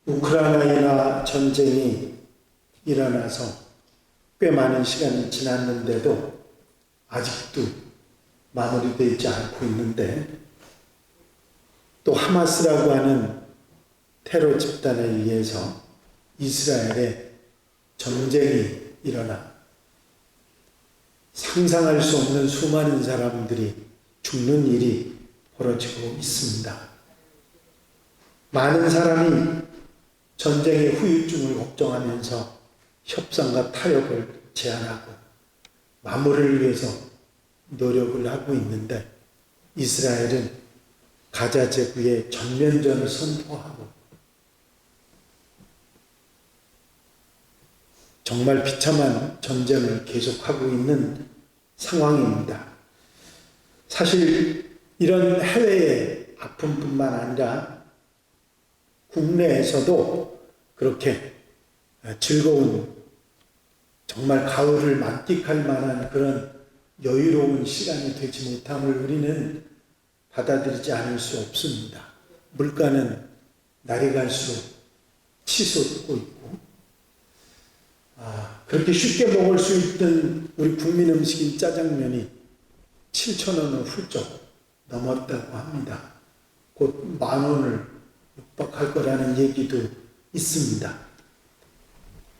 우크라이나 전쟁이 일어나서 꽤 많은 시간이 지났는데도 아직도 마무리되지 않고 있는데, 또 하마스라고 하는 테러 집단에 의해서 이스라엘에 전쟁이 일어나 상상할 수 없는 수많은 사람들이 죽는 일이 벌어지고 있습니다. 많은 사람이 전쟁의 후유증을 걱정하면서 협상과 타협을 제안하고 마무리를 위해서 노력을 하고 있는데, 이스라엘은 가자 제국의 전면전을 선포하고 정말 비참한 전쟁을 계속하고 있는 상황입니다. 사실 이런 해외의 아픔뿐만 아니라 국내에서도 그렇게 즐거운, 정말 가을을 만끽할 만한 그런 여유로운 시간이 되지 못함을 우리는 받아들이지 않을 수 없습니다. 물가는 날이 갈수록 치솟고 있고, 그렇게 쉽게 먹을 수 있던 우리 국민 음식인 짜장면이 7,000원을 훌쩍 넘었다고 합니다. 곧 10,000원을 육박할 거라는 얘기도 있습니다.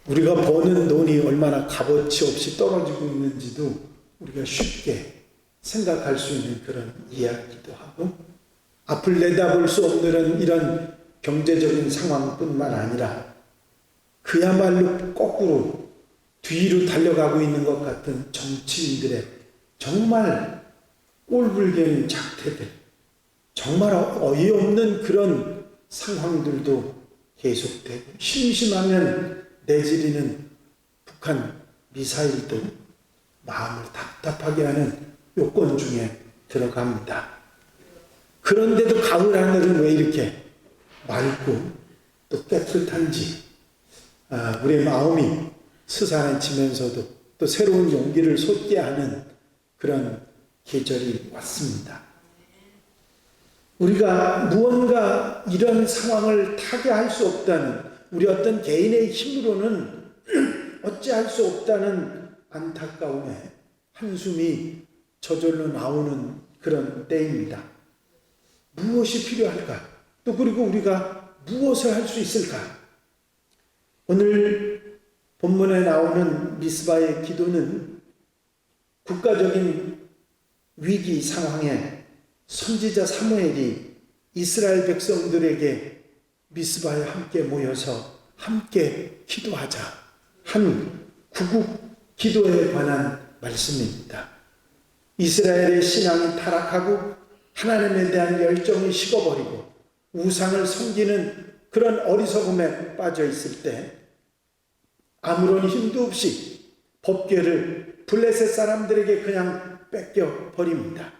우리가 버는 돈이 얼마나 값어치 없이 떨어지고 있는지도 우리가 쉽게 생각할 수 있는 그런 이야기도 하고, 앞을 내다볼 수 없는 이런 경제적인 상황뿐만 아니라 그야말로 거꾸로 뒤로 달려가고 있는 것 같은 정치인들의 정말 꼴불견인 작태들, 정말 어이없는 그런 상황들도 계속되고, 심심하면 내지르는 북한 미사일도 마음을 답답하게 하는 요건 중에 들어갑니다. 그런데도 가을 하늘은 왜 이렇게 맑고 또 깨끗한지, 우리의 마음이 스산해지면서도 또 새로운 용기를 솟게 하는 그런 계절이 왔습니다. 우리가 무언가 이런 상황을 타개할 수 없다는, 우리 어떤 개인의 힘으로는 어찌할 수 없다는 안타까움에 한숨이 저절로 나오는 그런 때입니다. 무엇이 필요할까? 또 그리고 우리가 무엇을 할 수 있을까? 오늘 본문에 나오는 미스바의 기도는 국가적인 위기 상황에 선지자 사무엘이 이스라엘 백성들에게 미스바에 함께 모여서 함께 기도하자 한 구국 기도에 관한 말씀입니다. 이스라엘의 신앙이 타락하고 하나님에 대한 열정이 식어버리고 우상을 섬기는 그런 어리석음에 빠져 있을 때 아무런 힘도 없이 법궤를 블레셋 사람들에게 그냥 뺏겨 버립니다.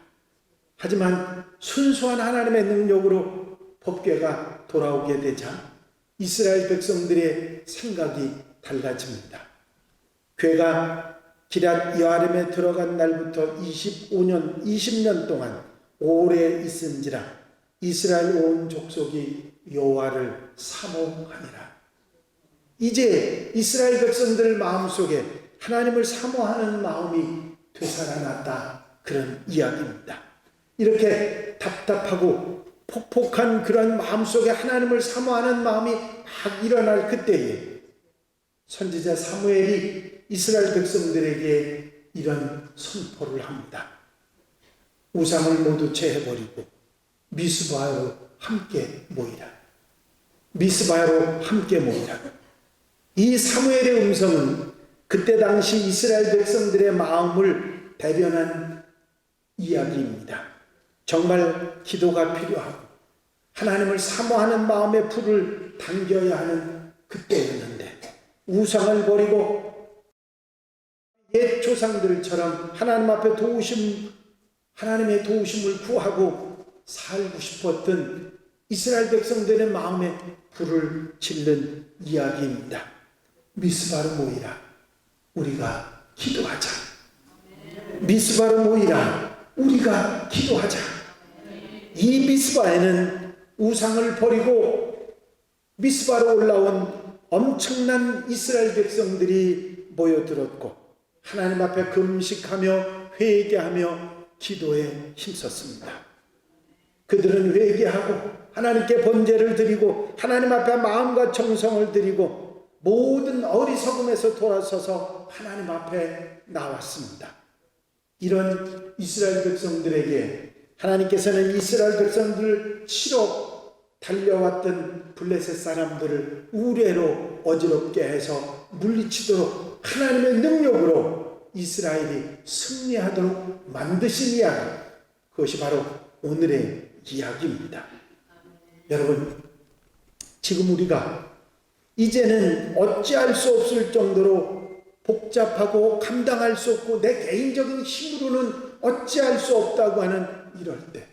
하지만 순수한 하나님의 능력으로 법궤가 돌아오게 되자 이스라엘 백성들의 생각이 달라집니다. 궤가 기럇 여아림에 들어간 날부터 20년 동안 오래 있은지라 이스라엘 온 족속이 여호와를 사모하니라. 이제 이스라엘 백성들 마음속에 하나님을 사모하는 마음이 되살아났다, 그런 이야기입니다. 이렇게 답답하고 폭폭한 그런 마음속에 하나님을 사모하는 마음이 막 일어날 그때에 선지자 사무엘이 이스라엘 백성들에게 이런 선포를 합니다. 우상을 모두 제해버리고 미스바로 함께 모이라. 미스바로 함께 모이라. 이 사무엘의 음성은 그때 당시 이스라엘 백성들의 마음을 대변한 이야기입니다. 정말 기도가 필요하고 하나님을 사모하는 마음의 불을 당겨야 하는 그때였는데, 우상을 버리고 옛 조상들처럼 하나님 앞에 하나님의 도우심을 구하고 살고 싶었던 이스라엘 백성들의 마음에 불을 질른 이야기입니다. 미스바로 모이라. 우리가 기도하자. 미스바로 모이라. 우리가 기도하자. 이 미스바에는 우상을 버리고 미스바로 올라온 엄청난 이스라엘 백성들이 모여들었고 하나님 앞에 금식하며 회개하며 기도에 힘썼습니다. 그들은 회개하고 하나님께 번제를 드리고 하나님 앞에 마음과 정성을 드리고 모든 어리석음에서 돌아서서 하나님 앞에 나왔습니다. 이런 이스라엘 백성들에게 하나님께서는 이스라엘 백성들을 치러 달려왔던 블레셋 사람들을 우레로 어지럽게 해서 물리치도록 하나님의 능력으로 이스라엘이 승리하도록 만드신 이야기, 그것이 바로 오늘의 이야기입니다. 여러분, 지금 우리가 이제는 어찌할 수 없을 정도로 복잡하고 감당할 수 없고 내 개인적인 힘으로는 어찌할 수 없다고 하는 이럴 때,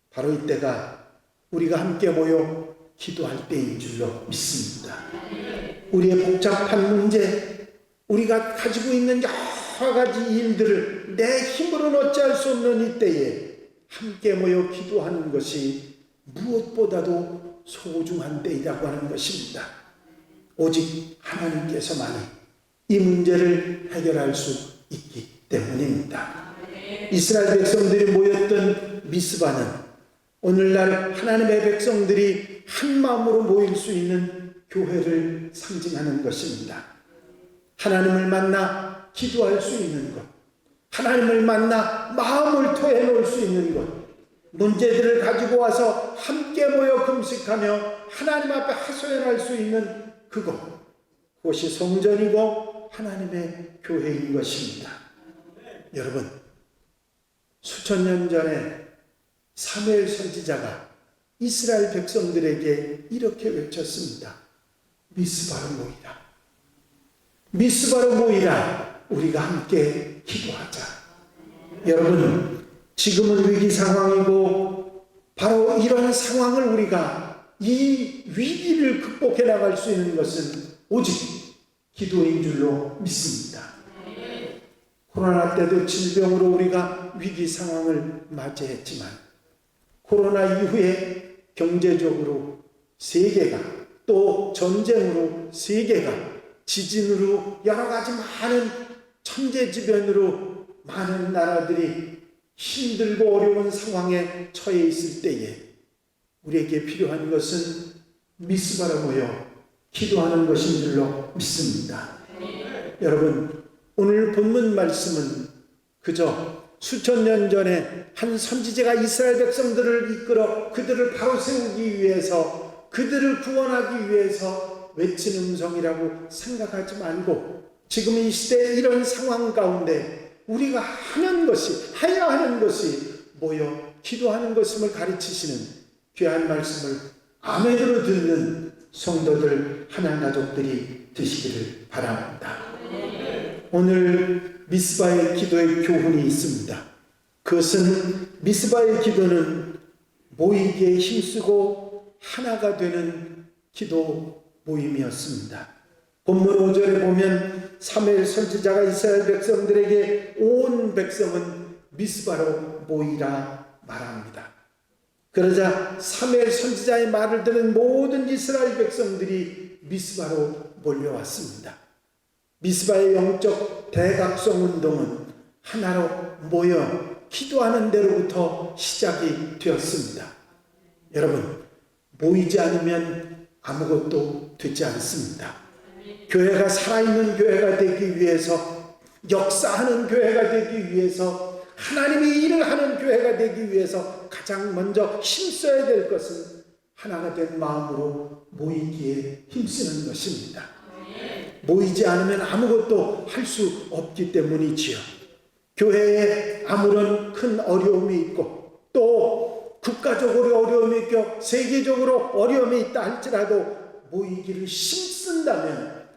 바로 이때가 우리가 함께 모여 기도할 때인 줄로 믿습니다. 우리의 복잡한 문제, 우리가 가지고 있는 여러 가지 일들을 내 힘으로는 어찌할 수 없는 이때에 함께 모여 기도하는 것이 무엇보다도 소중한 때이라고 하는 것입니다. 오직 하나님께서만이 이 문제를 해결할 수 있기 때문입니다. 이스라엘 백성들이 모였던 미스바는 오늘날 하나님의 백성들이 한 마음으로 모일 수 있는 교회를 상징하는 것입니다. 하나님을 만나 기도할 수 있는 것, 하나님을 만나 마음을 토해 놓을 수 있는 것, 문제들을 가지고 와서 함께 모여 금식하며 하나님 앞에 하소연할 수 있는 그것이 성전이고 하나님의 교회인 것입니다. 여러분, 수천 년 전에 사무엘 선지자가 이스라엘 백성들에게 이렇게 외쳤습니다. 미스바로 모이라. 미스바로 모이라. 우리가 함께 기도하자. 여러분, 지금은 위기 상황이고 바로 이런 상황을 우리가 이 위기를 극복해 나갈 수 있는 것은 오직 기도인 줄로 믿습니다. 코로나 때도 질병으로 우리가 위기 상황을 맞이했지만 코로나 이후에 경제적으로 세계가, 또 전쟁으로 세계가, 지진으로 여러 가지 많은 천재지변으로 많은 나라들이 힘들고 어려운 상황에 처해 있을 때에 우리에게 필요한 것은 미스바로 모여 기도하는 것인 줄로 믿습니다. 여러분, 오늘 본문 말씀은 그저 수천 년 전에 한 선지자가 이스라엘 백성들을 이끌어 그들을 바로 세우기 위해서, 그들을 구원하기 위해서 외친 음성이라고 생각하지 말고 지금 이 시대의 이런 상황 가운데 우리가 해야 하는 것이 모여 기도하는 것임을 가르치시는 귀한 말씀을 아멘으로 듣는 성도들, 하나님 가족들이 되시기를 바랍니다. 오늘 미스바의 기도의 교훈이 있습니다. 그것은 미스바의 기도는 모이기에 힘쓰고 하나가 되는 기도 모임이었습니다. 본문 5절에 보면 사무엘 선지자가 이스라엘 백성들에게 온 백성은 미스바로 모이라 말합니다. 그러자 사무엘 선지자의 말을 들은 모든 이스라엘 백성들이 미스바로 몰려왔습니다. 미스바의 영적 대각성 운동은 하나로 모여 기도하는 데로부터 시작이 되었습니다. 여러분, 모이지 않으면 아무것도 되지 않습니다. 교회가 살아있는 교회가 되기 위해서, 역사하는 교회가 되기 위해서, 하나님이 일을 하는 교회가 되기 위해서 가장 먼저 힘써야 될 것은 하나가 된 마음으로 모이기에 힘쓰는 것입니다. 모이지 않으면 아무것도 할 수 없기 때문이지요. 교회에 아무런 큰 어려움이 있고 또 국가적으로 어려움이 있고 세계적으로 어려움이 있다 할지라도 모이기를 힘쓴다면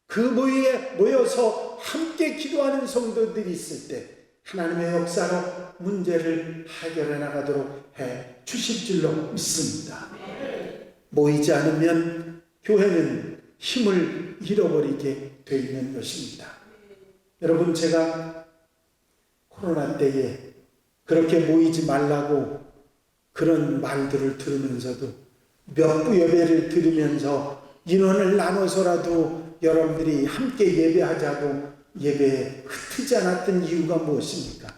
그 모임에 모여서 함께 기도하는 성도들이 있을 때 하나님의 역사로 문제를 해결해 나가도록 해 주실 줄로 믿습니다. 모이지 않으면 교회는 힘을 잃어버리게 되어 있는 것입니다. 여러분, 제가 코로나 때에 그렇게 모이지 말라고 그런 말들을 들으면서도 몇 부 예배를 드리면서 인원을 나눠서라도 여러분들이 함께 예배하자고 예배에 흩지 않았던 이유가 무엇입니까?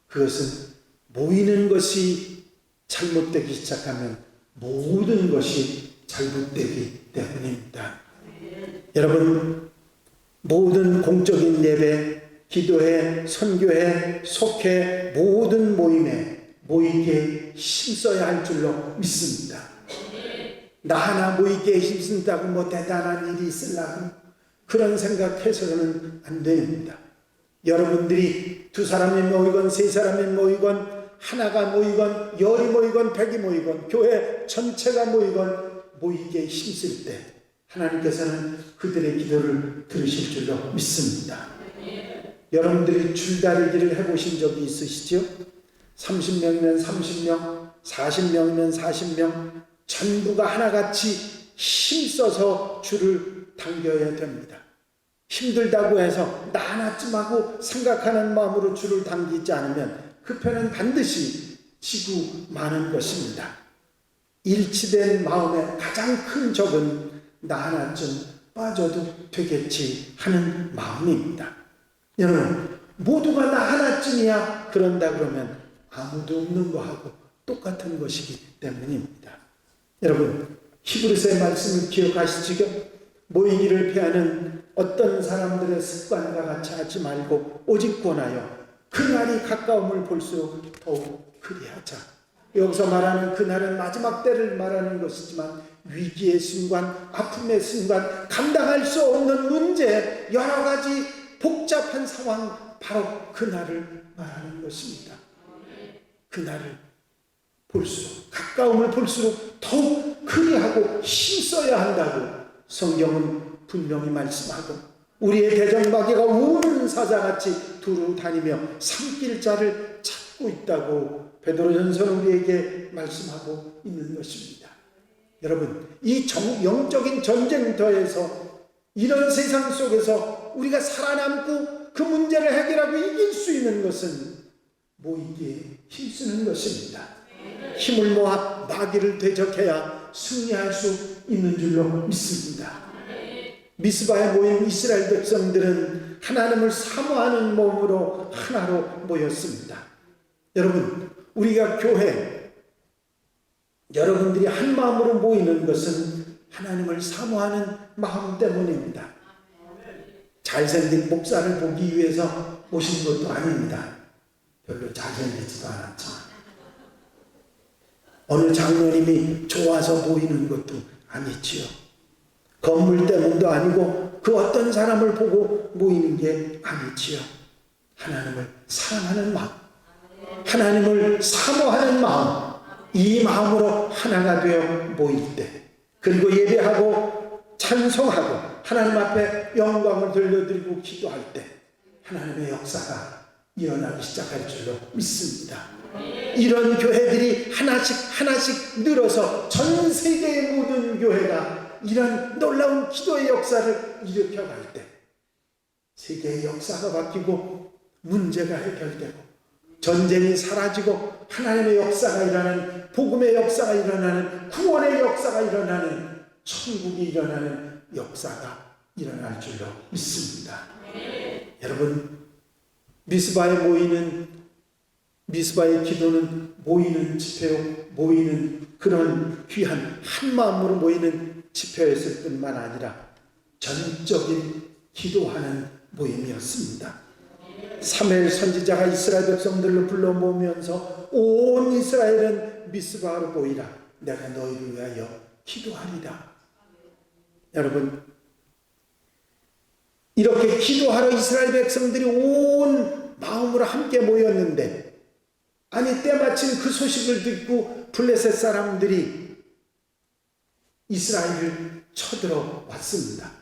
그것은 모이는 것이 잘못되기 시작하면 모든 것이 잘못되기 때문입니다. 여러분, 모든 공적인 예배, 기도회, 선교회, 속회, 모든 모임에 모이기에 힘써야 할 줄로 믿습니다. 나 하나 모이기에 힘쓴다고 뭐 대단한 일이 있으려고 그런 생각해서는 안 됩니다. 여러분들이 두 사람이 모이건 세 사람이 모이건 하나가 모이건 열이 모이건 백이 모이건 교회 전체가 모이건 모이기에 힘쓸 때 하나님께서는 그들의 기도를 들으실 줄로 믿습니다. 여러분들이 줄다리기를 해보신 적이 있으시죠? 30명이면 30명, 40명이면 40명 전부가 하나같이 힘써서 줄을 당겨야 됩니다. 힘들다고 해서 나 하나쯤 하고 생각하는 마음으로 줄을 당기지 않으면 그 편은 반드시 지고 마는 것입니다. 일치된 마음의 가장 큰 적은 나 하나쯤 빠져도 되겠지 하는 마음입니다. 여러분, 모두가 나 하나쯤이야 그런다 그러면 아무도 없는 거하고 똑같은 것이기 때문입니다. 여러분, 히브리서의 말씀을 기억하시지요? 모이기를 피하는 어떤 사람들의 습관과 같이 하지 말고 오직 권하여 그날이 가까움을 볼수록 더욱 그리하자. 여기서 말하는 그날은 마지막 때를 말하는 것이지만 위기의 순간, 아픔의 순간, 감당할 수 없는 문제, 여러 가지 복잡한 상황, 바로 그날을 말하는 것입니다. 그날을 볼수록, 가까움을 볼수록 더욱 그리하고 힘써야 한다고 성경은 분명히 말씀하고, 우리의 대적마귀가 우는 사자같이 두루 다니며 삼킬 자를 찾고 있다고 베드로전서는 우리에게 말씀하고 있는 것입니다. 여러분, 이 영적인 전쟁터에서 이런 세상 속에서 우리가 살아남고 그 문제를 해결하고 이길 수 있는 것은 모이기에 힘쓰는 것입니다. 힘을 모아 마귀를 대적해야 승리할 수 있는 줄로 믿습니다. 미스바에 모인 이스라엘 백성들은 하나님을 사모하는 마음으로 하나로 모였습니다. 여러분, 우리가 교회, 여러분들이 한 마음으로 모이는 것은 하나님을 사모하는 마음 때문입니다. 잘생긴 목사를 보기 위해서 모신 것도 아닙니다. 별로 잘생기지도 않았지만 어느 장로님이 좋아서 모이는 것도 아니지요. 건물 때문도 아니고 그 어떤 사람을 보고 모이는 게 아니지요. 하나님을 사랑하는 마음, 하나님을 사모하는 마음, 이 마음으로 하나가 되어 모일 때, 그리고 예배하고 찬송하고 하나님 앞에 영광을 돌려드리고 기도할 때 하나님의 역사가 일어나기 시작할 줄로 믿습니다. 이런 교회들이 하나씩 늘어서 전 세계의 모든 교회가 이런 놀라운 기도의 역사를 일으켜갈 때 세계의 역사가 바뀌고 문제가 해결되고 전쟁이 사라지고 하나님의 역사가 일어나는, 복음의 역사가 일어나는, 구원의 역사가 일어나는, 천국이 일어나는 역사가 일어날 줄로 믿습니다. 여러분, 미스바의 기도는 모이는 집회요, 모이는 그런 귀한 한 마음으로 모이는 집회였을 뿐만 아니라 전적인 기도하는 모임이었습니다. 사무엘 선지자가 이스라엘 백성들을 불러 모으면서 온 이스라엘은 미스바로 모이라, 내가 너희를 위하여 기도하리라. 여러분, 이렇게 기도하러 이스라엘 백성들이 온 마음으로 함께 모였는데, 아니 때마침 그 소식을 듣고 블레셋 사람들이 이스라엘을 쳐들어 왔습니다.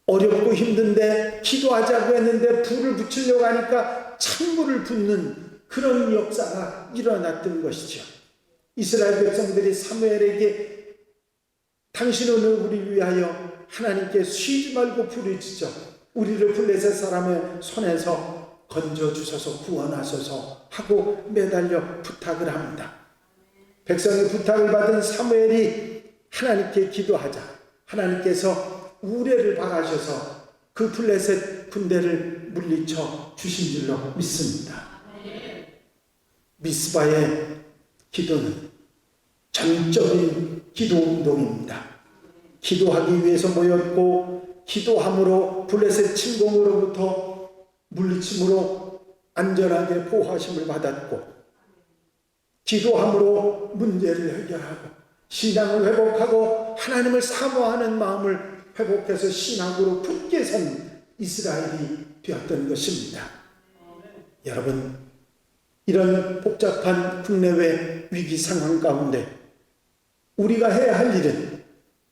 어렵고 힘든데 기도하자고 했는데 불을 붙이려고 하니까 찬물을 붓는 그런 역사가 일어났던 것이죠. 이스라엘 백성들이 사무엘에게 당신은 우리를 위하여 하나님께 쉬지 말고 부르짖어 우리를 블레셋 사람의 손에서 건져주소서 구원하소서 하고 매달려 부탁을 합니다. 백성의 부탁을 받은 사무엘이 하나님께 기도하자 하나님께서 우레를 바라셔서 그 블레셋 군대를 물리쳐 주신 줄로 믿습니다. 미스바의 기도는 전적인 기도 운동입니다. 기도하기 위해서 모였고 기도함으로 블레셋 침공으로부터 물리침으로 안전하게 보호하심을 받았고 기도함으로 문제를 해결하고 신앙을 회복하고 하나님을 사모하는 마음을 회복해서 신앙으로 굳게 선 이스라엘이 되었던 것입니다. 여러분, 이런 복잡한 국내외 위기 상황 가운데 우리가 해야 할 일은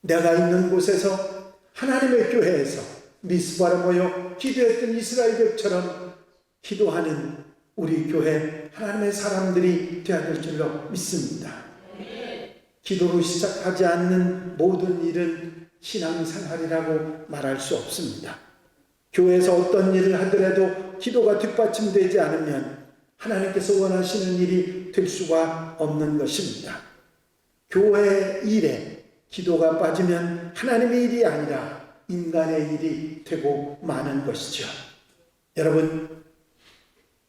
내가 있는 곳에서 하나님의 교회에서 미스바로 모여 기도했던 이스라엘 백처럼 기도하는 우리 교회 하나님의 사람들이 되어야 될 줄로 믿습니다. 기도로 시작하지 않는 모든 일은 신앙생활이라고 말할 수 없습니다. 교회에서 어떤 일을 하더라도 기도가 뒷받침되지 않으면 하나님께서 원하시는 일이 될 수가 없는 것입니다. 교회 일에 기도가 빠지면 하나님의 일이 아니라 인간의 일이 되고 마는 것이죠. 여러분,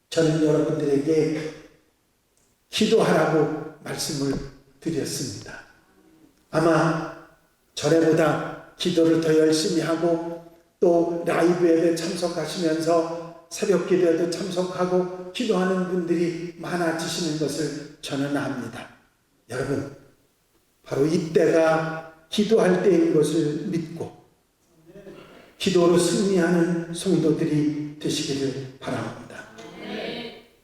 저는 여러분들에게 기도하라고 말씀을 드렸습니다. 아마 전에보다 기도를 더 열심히 하고 또 라이브 예배 참석하시면서 새벽 기도에도 참석하고 기도하는 분들이 많아지시는 것을 저는 압니다. 여러분, 바로 이때가 기도할 때인 것을 믿고 기도로 승리하는 성도들이 되시기를 바랍니다.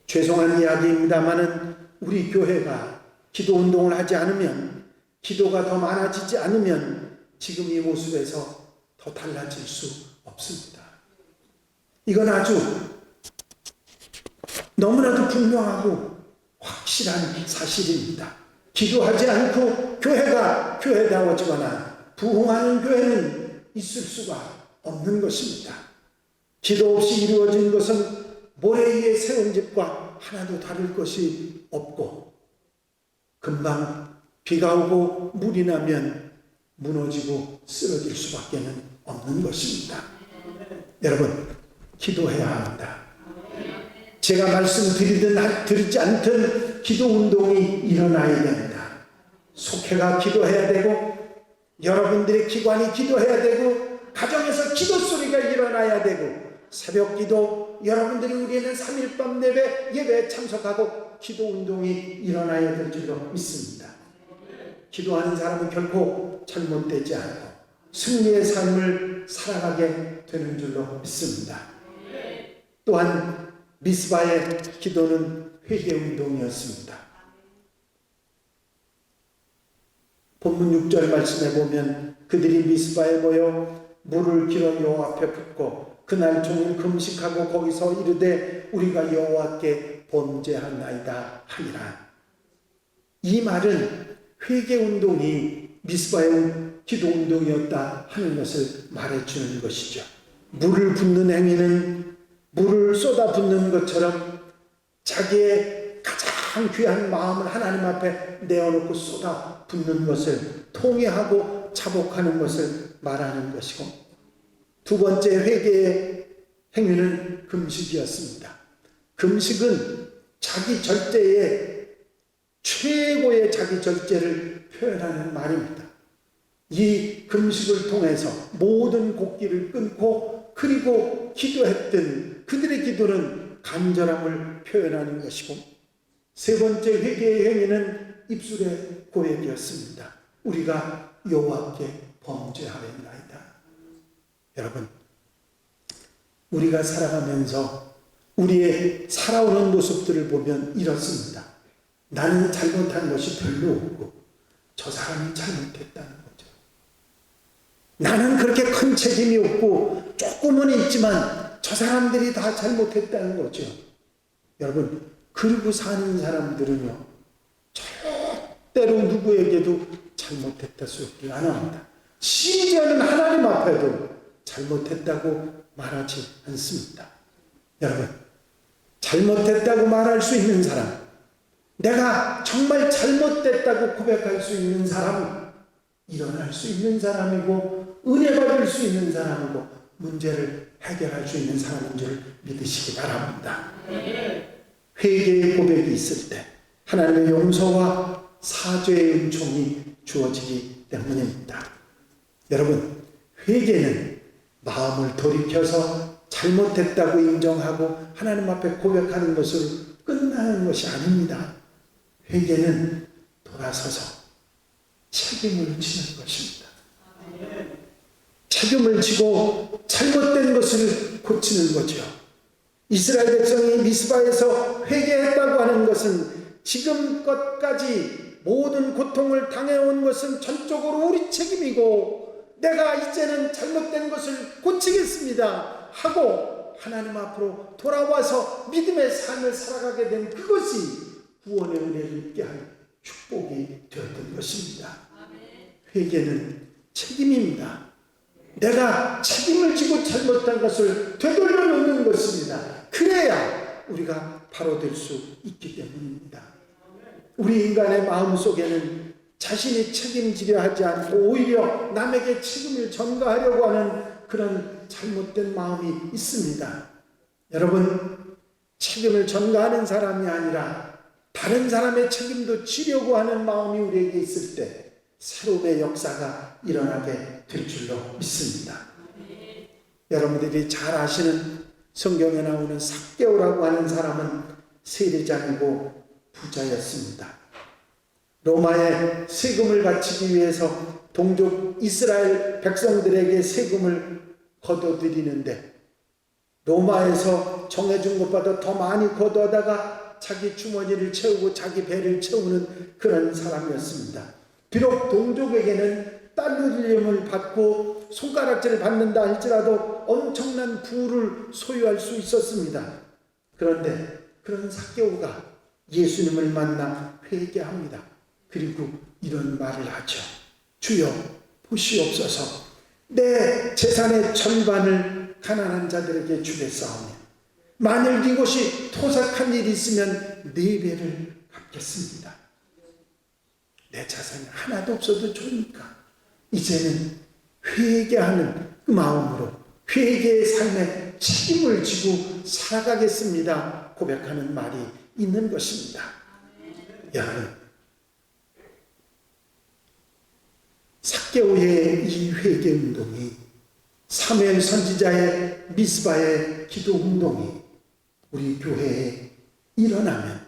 죄송한 이야기입니다마는 우리 교회가 기도 운동을 하지 않으면, 기도가 더 많아지지 않으면 지금 이 모습에서 더 달라질 수 없습니다. 이건 아주 너무나도 분명하고 확실한 사실입니다. 기도하지 않고 교회가 교회다워지거나 부흥하는 교회는 있을 수가 없는 것입니다. 기도 없이 이루어진 것은 모래 위에 세운 집과 하나도 다를 것이 없고 금방 비가 오고 물이 나면 무너지고 쓰러질 수밖에 없는 것입니다. 여러분, 기도해야 합니다. 제가 말씀드리든 드리지 않든 기도 운동이 일어나야 됩니다. 속회가 기도해야 되고 여러분들의 기관이 기도해야 되고 가정에서 기도 소리가 일어나야 되고 새벽 기도, 여러분들이 우리는 3일 밤 예배에 참석하고 기도 운동이 일어나야 될 줄로 믿습니다. 기도하는 사람은 결코 잘못되지 않고 승리의 삶을 살아가게 되는 줄로 믿습니다. 또한 미스바의 기도는 회개 운동이었습니다. 본문 6절 말씀에 보면 그들이 미스바에 모여 물을 길어 여호와 앞에 붓고 그날 종일 금식하고 거기서 이르되 우리가 여호와께 범죄하나이다 하니라. 이 말은 회개 운동이 미스바의 기도 운동이었다 하는 것을 말해주는 것이죠. 물을 붓는 행위는 물을 쏟아 붓는 것처럼 자기의 가장 귀한 마음을 하나님 앞에 내어놓고 쏟아 붓는 것을 통회하고 자복하는 것을 말하는 것이고, 두 번째 회개의 행위는 금식이었습니다. 금식은 자기 절제의 최고의 자기 절제를 표현하는 말입니다. 이 금식을 통해서 모든 곡기를 끊고 그리고 기도했던 그들의 기도는 간절함을 표현하는 것이고, 세 번째 회개의 행위는 입술의 고백이었습니다. 우리가 여호와께 범죄하였나이다. 여러분, 우리가 살아가면서 우리의 살아오는 모습들을 보면 이렇습니다. 나는 잘못한 것이 별로 없고 저 사람이 잘못했다는 거죠. 나는 그렇게 큰 책임이 없고 조금은 있지만 저 사람들이 다 잘못했다는 거죠. 여러분, 그러고 사는 사람들은요, 절대로 누구에게도 잘못했다 소리를 안 합니다. 심지어는 하나님 앞에도 잘못했다고 말하지 않습니다. 여러분, 잘못했다고 말할 수 있는 사람, 내가 정말 잘못됐다고 고백할 수 있는 사람은 일어날 수 있는 사람이고 은혜 받을 수 있는 사람이고 문제를 해결할 수 있는 사람인 줄 믿으시기 바랍니다. 회개의 고백이 있을 때 하나님의 용서와 사죄의 은총이 주어지기 때문입니다. 여러분, 회개는 마음을 돌이켜서 잘못했다고 인정하고 하나님 앞에 고백하는 것으로 끝나는 것이 아닙니다. 회개는 돌아서서 책임을 지는 것입니다. 책임을 지고 잘못된 것을 고치는 거죠. 이스라엘 백성이 미스바에서 회개했다고 하는 것은 지금껏까지 모든 고통을 당해온 것은 전적으로 우리 책임이고 내가 이제는 잘못된 것을 고치겠습니다 하고 하나님 앞으로 돌아와서 믿음의 삶을 살아가게 된 그것이 구원의 은혜를 입게 한 축복이 되었던 것입니다. 회개는 책임입니다. 내가 책임을 지고 잘못한 것을 되돌려 놓는 것입니다. 그래야 우리가 바로 될 수 있기 때문입니다. 우리 인간의 마음속에는 자신이 책임지려 하지 않고 오히려 남에게 책임을 전가하려고 하는 그런 잘못된 마음이 있습니다. 여러분, 책임을 전가하는 사람이 아니라 다른 사람의 책임도 지려고 하는 마음이 우리에게 있을 때 새로움의 역사가 일어나게 될 줄로 믿습니다. 여러분들이 잘 아시는 성경에 나오는 삭개오라고 하는 사람은 세리장이고 부자였습니다. 로마에 세금을 바치기 위해서 동족 이스라엘 백성들에게 세금을 거둬들이는데 로마에서 정해준 것보다 더 많이 거둬다가 자기 주머니를 채우고 자기 배를 채우는 그런 사람이었습니다. 비록 동족에게는 딸려짐을 받고 손가락질을 받는다 할지라도 엄청난 부를 소유할 수 있었습니다. 그런데 그런 삭개오가 예수님을 만나 회개합니다. 그리고 이런 말을 하죠. 주여 보시옵소서, 내 재산의 절반을 가난한 자들에게 주겠사오니 만일 이곳이 토삭한 일이 있으면 4배를 갚겠습니다. 내 자산이 하나도 없어도 좋으니까 이제는 회개하는 그 마음으로 회개의 삶에 책임을 지고 살아가겠습니다 고백하는 말이 있는 것입니다. 여러분, 삭개오의 이 회개 운동이 사무엘 선지자의 미스바의 기도 운동이 우리 교회에 일어나면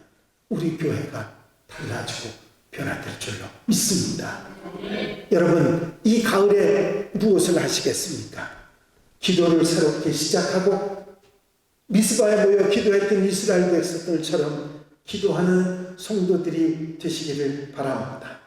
우리 교회가 달라지고 변화될 줄로 믿습니다. 여러분, 이 가을에 무엇을 하시겠습니까? 기도를 새롭게 시작하고 미스바에 모여 기도했던 이스라엘 백성들처럼 기도하는 성도들이 되시기를 바랍니다.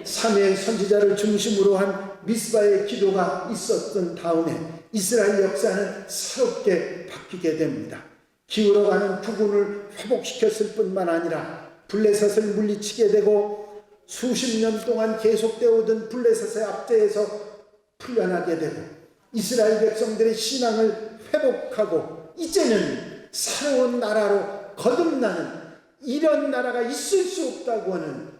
사무엘 선지자를 중심으로 한 미스바의 기도가 있었던 다음에 이스라엘 역사는 새롭게 바뀌게 됩니다. 기울어가는 부군을 회복시켰을 뿐만 아니라 블레셋을 물리치게 되고 수십 년 동안 계속되어 오던 블레셋의 압제에서 풀려나게 되고 이스라엘 백성들의 신앙을 회복하고 이제는 새로운 나라로 거듭나는 이런 나라가 있을 수 없다고 하는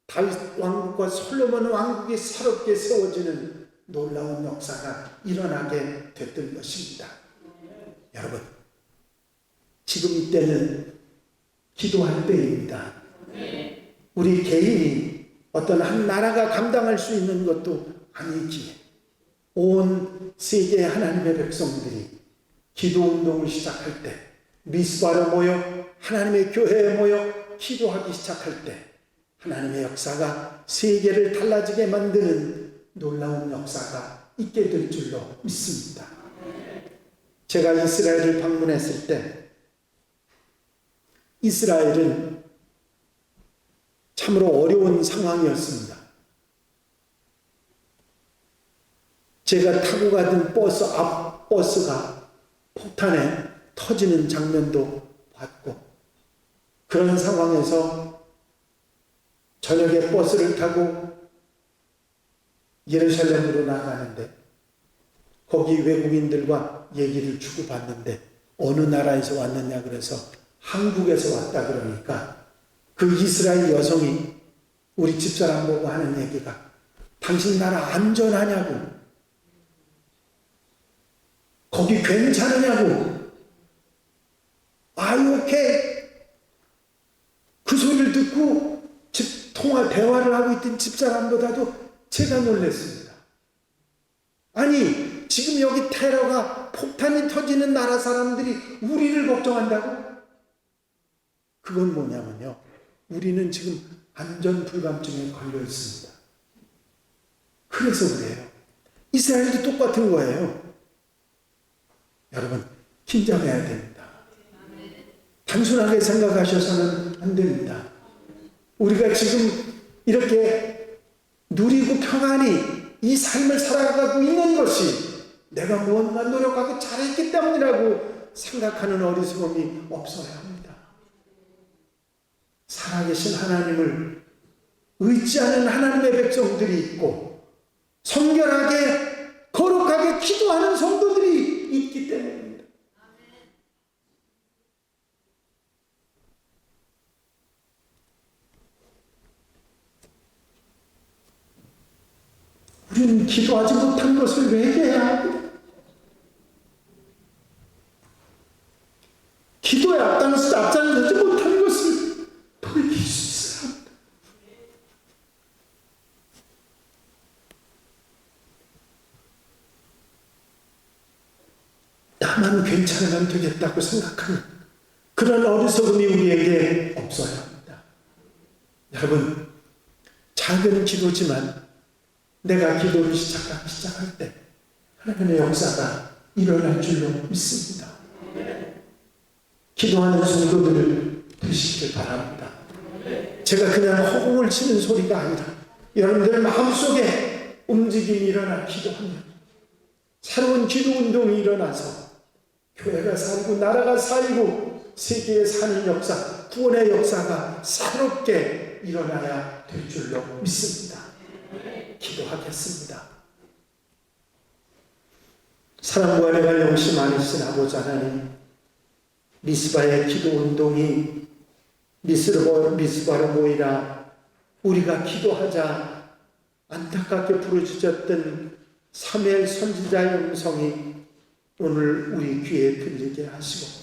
다윗 왕국과 솔로몬 왕국이 새롭게 세워지는 놀라운 역사가 일어나게 됐던 것입니다. 여러분, 지금 이때는 기도할 때입니다. 우리 개인이 어떤 한 나라가 감당할 수 있는 것도 아니기에 온 세계의 하나님의 백성들이 기도 운동을 시작할 때 미스바로 모여 하나님의 교회에 모여 기도하기 시작할 때 하나님의 역사가 세계를 달라지게 만드는 놀라운 역사가 있게 될 줄로 믿습니다. 제가 이스라엘을 방문했을 때 이스라엘은 참으로 어려운 상황이었습니다. 제가 타고 가던 버스 앞 버스가 폭탄에 터지는 장면도 봤고 그런 상황에서 저녁에 버스를 타고 예루살렘으로 나가는데 거기 외국인들과 얘기를 주고받는데 어느 나라에서 왔느냐 그래서 한국에서 왔다 그러니까 그 이스라엘 여성이 우리 집사람 보고 하는 얘기가 당신 나라 안전하냐고, 거기 괜찮으냐고, 아유 오케이, 그 소리를 듣고 대화를 하고 있던 집사람보다도 제가 놀랐습니다. 아니 지금 여기 테러가 폭탄이 터지는 나라 사람들이 우리를 걱정한다고? 그건 뭐냐면요, 우리는 지금 안전 불감증에 걸려 있습니다. 그래서 그래요. 이스라엘도 똑같은 거예요. 여러분 긴장해야 됩니다. 단순하게 생각하셔서는 안 됩니다. 우리가 지금 이렇게 누리고 평안히 이 삶을 살아가고 있는 것이 내가 무언가 노력하고 잘했기 때문이라고 생각하는 어리석음이 없어야 합니다. 살아계신 하나님을 의지하는 하나님의 백성들이 있고 성결하게 거룩하게 기도하는 성도들이 있기 때문입니다. 우리는 기도하지 못한 것을 회개해야 합니다. 기도에 앞장서지 못한 것을 돌이킬 수 있어야 합니다. 나만 괜찮으면 되겠다고 생각하는 그런 어리석음이 우리에게 없어야 합니다. 여러분, 작은 기도지만 내가 기도를 시작할 때 하나님의 역사가 일어날 줄로 믿습니다. 기도하는 성도들 되시길 바랍니다. 제가 그냥 허공을 치는 소리가 아니라 여러분들 마음속에 움직임이 일어나 기도하면 새로운 기도 운동이 일어나서 교회가 살고 나라가 살고 세계에 사는 역사, 구원의 역사가 새롭게 일어나야 될 줄로 믿습니다. 기도하겠습니다. 사랑과 은혜가 영시 많으신 아버지 하나님, 미스바의 기도 운동이 미스바로 모이라 우리가 기도하자 안타깝게 부르짖었던 사무엘 선지자의 음성이 오늘 우리 귀에 들리게 하시고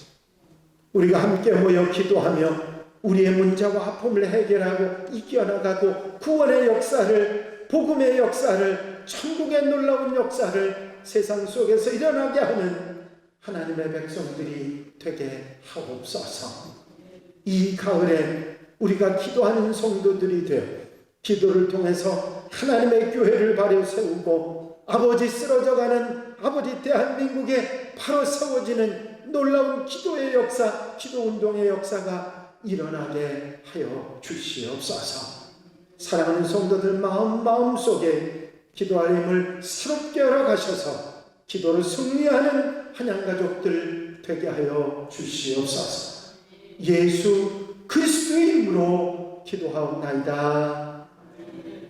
우리가 함께 모여 기도하며 우리의 문제와 아픔을 해결하고 이겨나가고 구원의 역사를, 복음의 역사를, 천국의 놀라운 역사를 세상 속에서 일어나게 하는 하나님의 백성들이 되게 하옵소서. 이 가을에 우리가 기도하는 성도들이 되어 기도를 통해서 하나님의 교회를 발휘 세우고 아버지 쓰러져가는 아버지 대한민국에 바로 세워지는 놀라운 기도의 역사, 기도운동의 역사가 일어나게 하여 주시옵소서. 사랑하는 성도들 마음속에 기도할 힘을 새롭게 열어가셔서 기도를 승리하는 한양가족들 되게 하여 주시옵소서. 예수 그리스도의 이름으로 기도하옵나이다.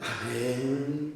아멘.